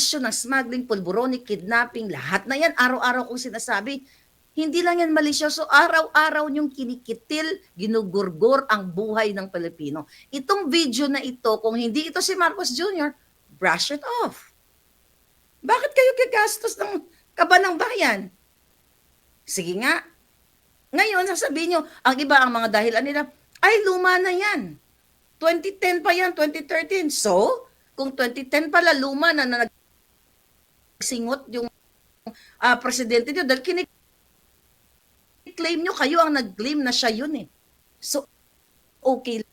issue ng smuggling, pulburonic, kidnapping, lahat na yan, araw-araw kong sinasabi, hindi lang yan malisyoso, araw-araw niyong kinikitil, ginugurgur ang buhay ng Pilipino. Itong video na ito, kung hindi ito si Marcos Jr., brush it off. Bakit kayo gagastos ng kaba ng bayan? Sige nga. Ngayon, sasabihin nyo, ang iba, ang mga dahilan nila, ay luma na yan. 2010 pa yan, 2013. So, kung 2010 pala luma na nagsingot yung presidente nyo, dahil claim nyo, kayo ang nag-claim na siya yun eh. So, okay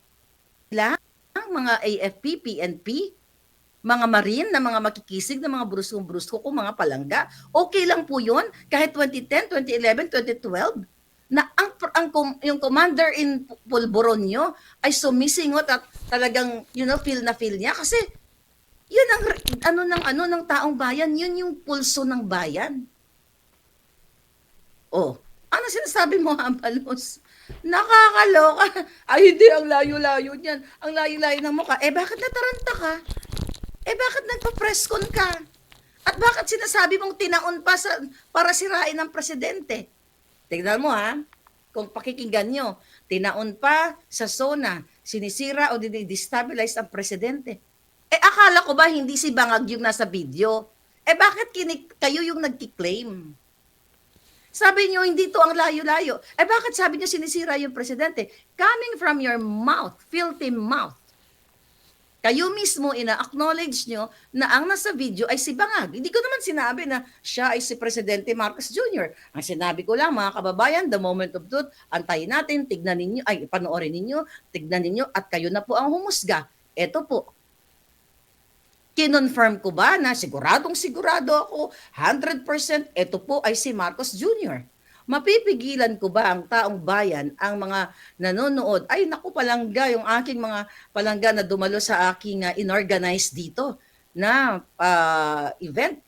lang, mga AFP, PNP, mga marine na mga makikisig na mga bruskong-brusko kung mga palangga, okay lang po yun, kahit 2010, 2011, 2012, na yung commander in Pulburon nyo ay sumisingot at talagang, feel na feel niya kasi yun ang ng taong bayan, yun yung pulso ng bayan. Oh, ano sinasabi mo, Abalos? Nakakaloka. Ay, hindi, ang layo-layo niyan. Ang layo-layo ng mukha. Bakit nataranta ka? Bakit nagpa-presscon ka? At bakit sinasabi mong tinaon pa para sirain ng presidente? Tignan mo ha, kung pakikinggan nyo, tinaon pa sa zona, sinisira o dinidestabilize ang presidente. Akala ko ba hindi si Bangag yung nasa video? Bakit kayo yung nagkiklaim? Sabi niyo, hindi to ang layo-layo. Bakit sabi niyo sinisira yung presidente? Coming from your mouth, filthy mouth. Kayo mismo ina-acknowledge nyo na ang nasa video ay si Bangag. Hindi ko naman sinabi na siya ay si Presidente Marcos Jr. Ang sinabi ko lang, mga kababayan, the moment of truth, antayin natin, tignan ninyo, panoorin ninyo, tignan ninyo, at kayo na po ang humusga. Ito po. Kinonfirm ko ba na siguradong sigurado ako, 100%, ito po ay si Marcos Jr. Mapipigilan ko ba ang taong bayan, ang mga nanonood, ay naku palangga, yung aking mga palangga na dumalo sa aking inorganize dito na event.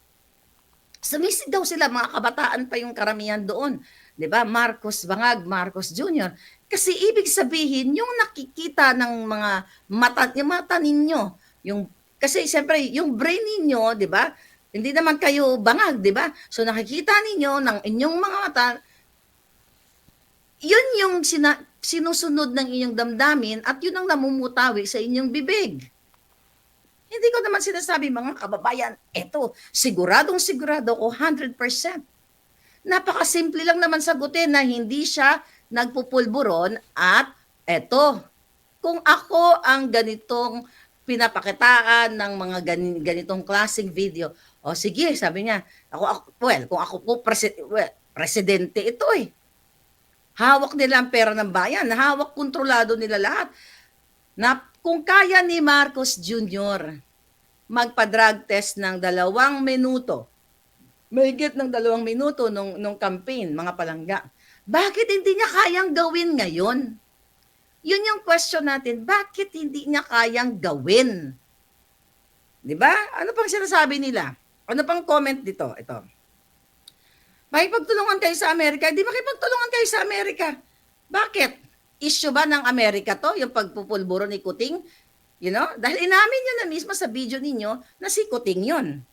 Sumisig daw sila, mga kabataan pa yung karamihan doon. 'Di ba? Marcos Bangag, Marcos Jr. Kasi ibig sabihin, yung nakikita ng mga mata ninyo, kasi siyempre, yung brain ninyo, 'di ba? Hindi naman kayo bangag, 'di ba? So nakikita ninyo ng inyong mga mata, yun yung sinusunod ng inyong damdamin at yun ang namumutawi sa inyong bibig. Hindi ko naman sinasabi, mga kababayan, eto, siguradong sigurado ko 100%. Napakasimple lang naman sagutin na hindi siya nagpupulburon at eto, kung ako ang ganitong pinapakitaan ng mga ganitong klaseng video, o sige, sabi niya, kung ako po presidente ito eh. Hawak nila ang pera ng bayan, hawak kontrolado nila lahat. Na kung kaya ni Marcos Jr. magpa-drug test ng 2 minuto, mahigit ng 2 minuto nung campaign, mga palangga, bakit hindi niya kayang gawin ngayon? Yun yung question natin, bakit hindi niya kayang gawin? 'Di ba? Ano pang sinasabi nila? Ano pang comment dito? Ito. Makipagtulungan kayo sa Amerika, hindi makipagtulungan kayo sa Amerika. Bakit? Issue ba ng Amerika to, yung pagpupulburo ni Kuting? Dahil inamin nyo na mismo sa video ninyo na si Kuting yun.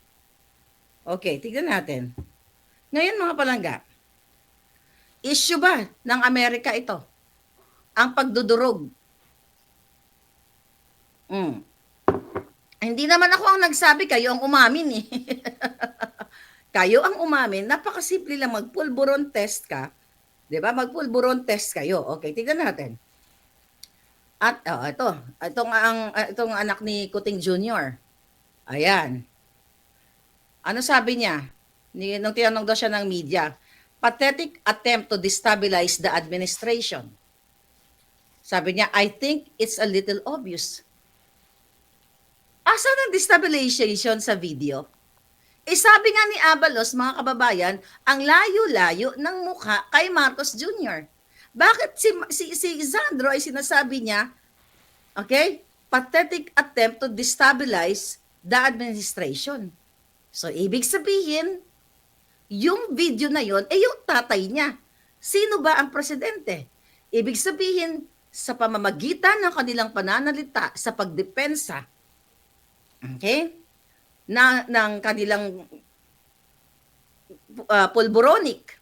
Okay, tignan natin. Ngayon mga palangga, issue ba ng Amerika ito? Ang pagdudurog. Hindi naman ako ang nagsabi, kayo ang umamin eh. Kayo ang umamin, napakasimple lang, magpulburon test ka. 'Di ba? Magpulburon test kayo. Okay, tignan natin. At itong anak ni Kuting Jr. Ayan. Ano sabi niya? Nung tinanong daw siya ng media, pathetic attempt to destabilize the administration. Sabi niya, I think it's a little obvious. Asan ang destabilization sa video? Sabi nga ni Abalos, mga kababayan, ang layo-layo ng mukha kay Marcos Jr. Bakit si Sandro ay sinasabi niya, okay, pathetic attempt to destabilize the administration. So, ibig sabihin, yung video na yon yung tatay niya. Sino ba ang presidente? Ibig sabihin, sa pamamagitan ng kanilang pananalita sa pagdepensa, okay, ng kanilang pulboronic.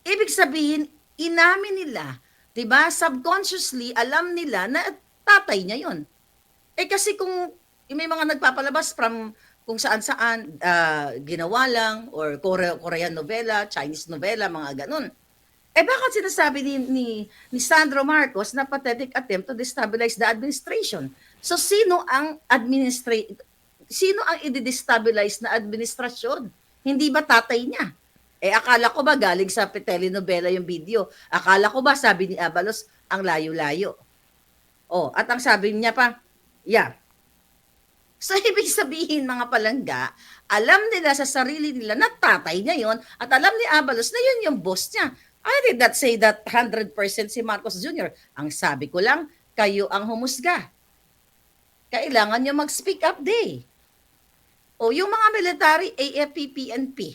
Ibig sabihin, inamin nila, 'di ba? Subconsciously alam nila na tatay niya 'yon. Eh kasi kung may mga nagpapalabas from kung saan-saan, ginawa lang or Korean novela, Chinese novela, mga gano'n. Eh bakit sinasabi ni Sandro Marcos na pathetic attempt to destabilize the administration? So sino ang i-destabilize na administrasyon? Hindi ba tatay niya? Eh akala ko ba galing sa telenovela yung video? Akala ko ba sabi ni Abalos ang layo-layo? Oh, at ang sabi niya pa, yeah. So ibig sabihin mga palangga, alam nila sa sarili nila na tatay niya yon at alam ni Abalos na yun yung boss niya. I did not say that 100% si Marcos Jr. Ang sabi ko lang, kayo ang humusga. Kailangan nyo mag-speak up day. O yung mga military, AFP, PNP,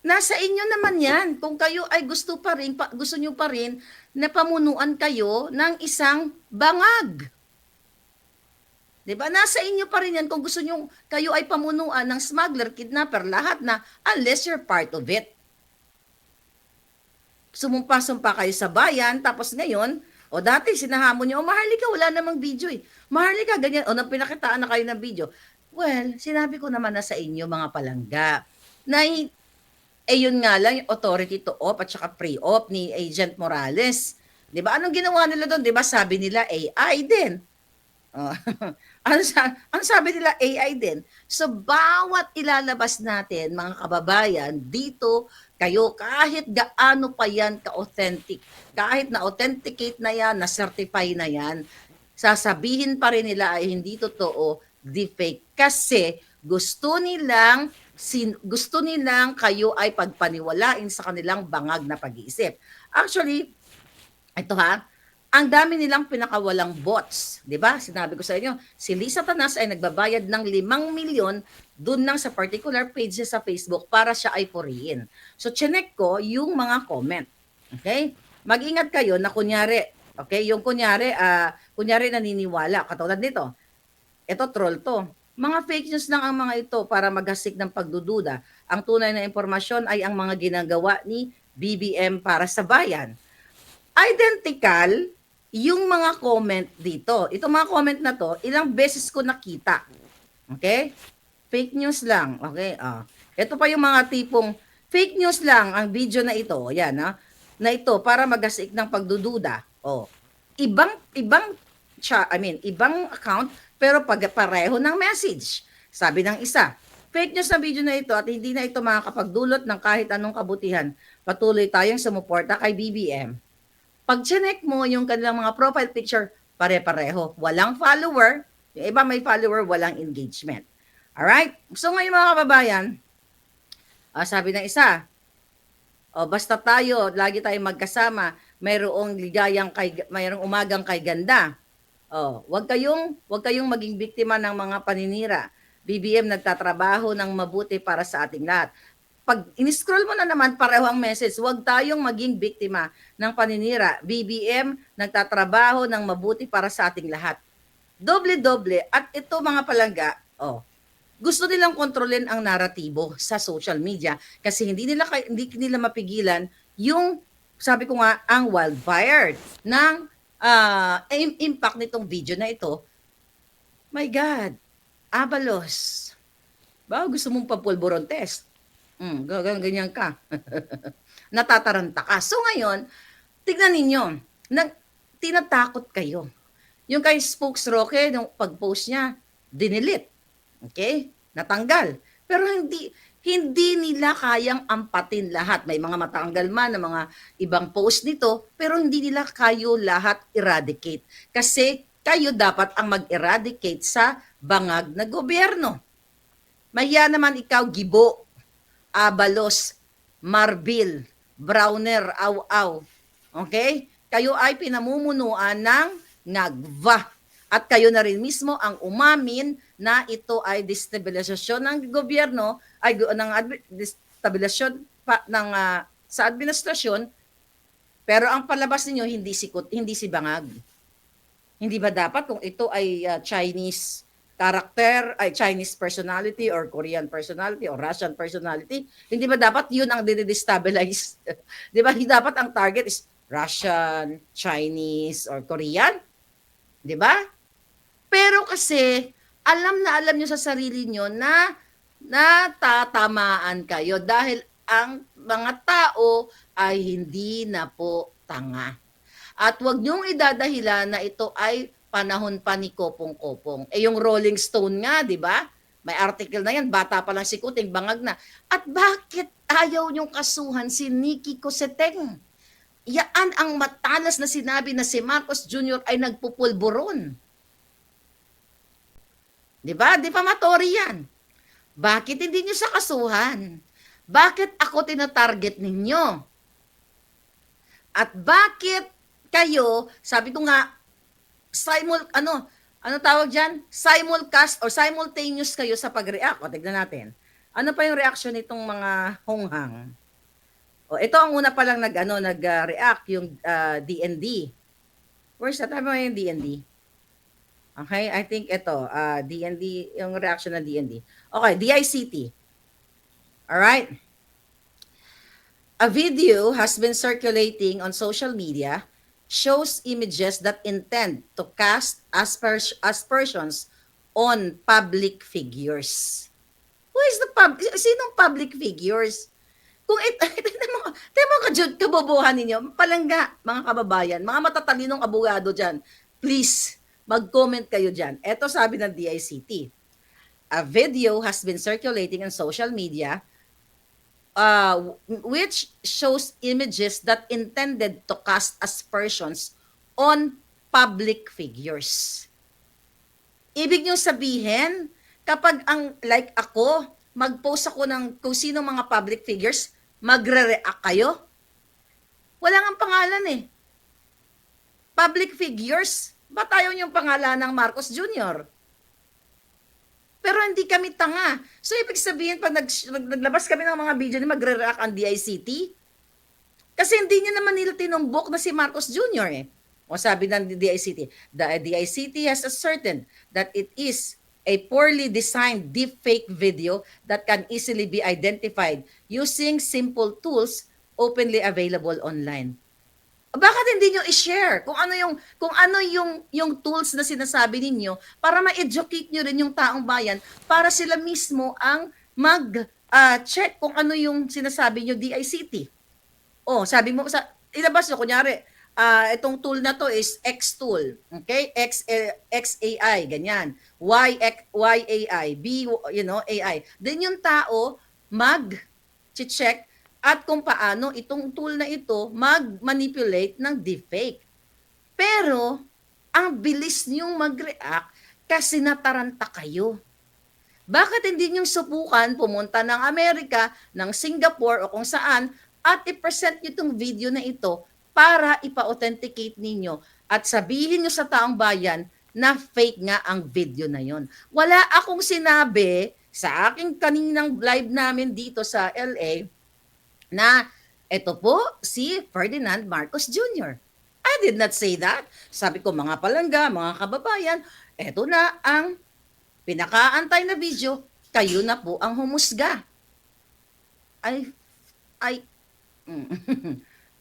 nasa inyo naman yan. Kung kayo ay gusto nyo pa rin na pamunuan kayo ng isang bangag. 'Di ba? Nasa inyo pa rin yan kung gusto nyo kayo ay pamunuan ng smuggler, kidnapper, lahat na unless you're part of it. Sumumpa-sumpa kayo sa bayan, tapos ngayon, o dati sinahamon nyo, Maharlika, wala namang video eh. Maharlika, ganyan, o nang pinakitaan na kayo ng video. Well, sinabi ko naman na sa inyo mga palangga, na yun nga lang yung authority to op at saka pre-op ni Agent Morales. 'Di ba? Anong ginawa nila doon? 'Di ba? Sabi nila AI din. Oh. Ang sabi nila AI din. So bawat ilalabas natin mga kababayan dito, kayo kahit gaano pa yan ka-authentic, kahit na authenticate na yan, na certify na yan, sasabihin pa rin nila ay hindi totoo, deepfake kasi gusto nilang kayo ay pagpaniwalain sa kanilang bangag na pag-iisip. Actually, ito ang dami nilang pinakawalang bots, 'di ba? Sinabi ko sa inyo, si Lisa Tanas ay nagbabayad ng 5 milyon doon lang sa particular page sa Facebook para siya ay purihin. So chinek ko yung mga comment. Okay? Mag-ingat kayo na kunyari, okay, yung kunyari naniniwala katulad nito. Ito troll to. Mga fake news lang ang mga ito para maghasik ng pagdududa. Ang tunay na impormasyon ay ang mga ginagawa ni BBM para sa bayan. Identical yung mga comment dito. Itong mga comment na to, ilang beses ko nakita. Okay? Fake news lang. Okay? Ito pa yung mga tipong fake news lang ang video na ito. Yan, na ito para magasik ng pagdududa. Ibang account pero pareho ng message. Sabi ng isa, fake news na video na ito at hindi na ito makakapagdulot ng kahit anong kabutihan. Patuloy tayong sumuporta kay BBM. Pag chinek mo yung kanilang mga profile picture, pare-pareho. Walang follower. Yung iba may follower, walang engagement. Alright? So ngayon mga kababayan, sabi ng isa, basta tayo, lagi tayong magkasama, mayroong umagang kay ganda. Wag kayong maging biktima ng mga paninira. BBM nagtatrabaho ng mabuti para sa ating lahat. Pag in-scroll mo na naman, pareho ang message. Huwag tayong maging biktima ng paninira. BBM nagtatrabaho ng mabuti para sa ating lahat. Doble-doble. At ito mga palangga, gusto nilang kontrolin ang naratibo sa social media kasi hindi nila mapigilan yung, sabi ko nga, ang wildfire ng impact nitong video na ito. My God, Abalos, ba gusto mong papulburon test? Ganyan ka. Natataranta ka. So ngayon, tignan ninyo, tinatakot kayo. Yung kay Spokes Roque, nung pag-post niya, dinilit. Okay? Natanggal. Pero hindi nila kayang ampatin lahat. May mga matanggal man ng mga ibang post nito, pero hindi nila kayo lahat eradicate. Kasi kayo dapat ang mag-eradicate sa bangag na gobyerno. Mahiya naman ikaw, Gibo, Abalos, Marbil, Browner, Aw-Aw. Okay? Kayo ay pinamumunuan ng ngagva. At kayo na rin mismo ang umamin na ito ay destabilisasyon ng gobyerno, destabilisasyon sa administrasyon, pero ang palabas ninyo hindi si Bangag. Hindi ba dapat kung ito ay Chinese character, ay Chinese personality or Korean personality or Russian personality, hindi ba dapat yun ang destabilize? Di ba? Dapat ang target is Russian, Chinese, or Korean? Di ba? Pero kasi, alam na alam nyo sa sarili nyo na natatamaan kayo dahil ang mga tao ay hindi na po tanga. At wag niyong idadahilan na ito ay panahon pa ni Kopong-Kopong. Eh yung Rolling Stone nga, di ba? May article na yan, bata pa lang si Kuting, bangag na. At bakit ayaw niyong kasuhan si Nikki Cosseteng? Yaan ang matalas na sinabi na si Marcos Jr. ay nagpupulburon. Di ba? Defamatory yan. Bakit hindi niyo sa kasuhan? Bakit ako tinatarget ninyo? At bakit kayo, sabi ko nga, ano tawag dyan? Simulcast or simultaneous kayo sa pag-react. O, tignan natin. Ano pa yung reaction nitong mga honghang? O, ito ang una pa lang nag-react, yung DND. Where's that? Ano yung DND? Okay, I think ito, DND, yung reaction ng DND. Okay, DICT. Alright. A video has been circulating on social media shows images that intend to cast aspersions on public figures. Who is the sinong public figures? Kung tignan mo kabobohan ninyo, palangga, mga kababayan, mga matatalinong abogado dyan, please, mag-comment kayo dyan. Ito sabi ng DICT. A video has been circulating on social media which shows images that intended to cast aspersions on public figures. Ibig nyo sabihin, kapag like ako, mag-post ako ng kung sino mga public figures, magre-react kayo? Wala nga pangalan eh. Public figures, ba't ayaw yung pangalan ng Marcos Jr.? Pero hindi kami tanga. So, ibig sabihin, pag naglabas kami ng mga video na magre-react ang DICT, kasi hindi niya naman nila tinumbok na si Marcos Jr. eh. O sabi ng DICT, the DICT has ascertained that it is a poorly designed deepfake video that can easily be identified using simple tools openly available online. Bakit hindi nyo i-share kung ano yung tools na sinasabi ninyo para ma-educate nyo rin yung taong bayan para sila mismo ang mag-check kung ano yung sinasabi nyo DICT. Oh, sabi mo ilabas nyo kunyari itong tool na to is X tool, okay? XAI ganyan. YAI, B AI. Then yung tao mag-check at kung paano itong tool na ito mag-manipulate ng deepfake. Pero, ang bilis niyong mag-react kasi nataranta kayo. Bakit hindi niyong subukan pumunta ng Amerika, ng Singapore o kung saan at i-present niyo itong video na ito para ipa-authenticate ninyo at sabihin niyo sa taong bayan na fake nga ang video na yon. Wala akong sinabi sa aking kaninang live namin dito sa LA na ito po si Ferdinand Marcos Jr. I did not say that. Sabi ko mga palangga, mga kababayan, ito na ang pinakaantay na video, kayo na po ang humusga.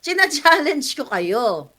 China-challenge ko kayo.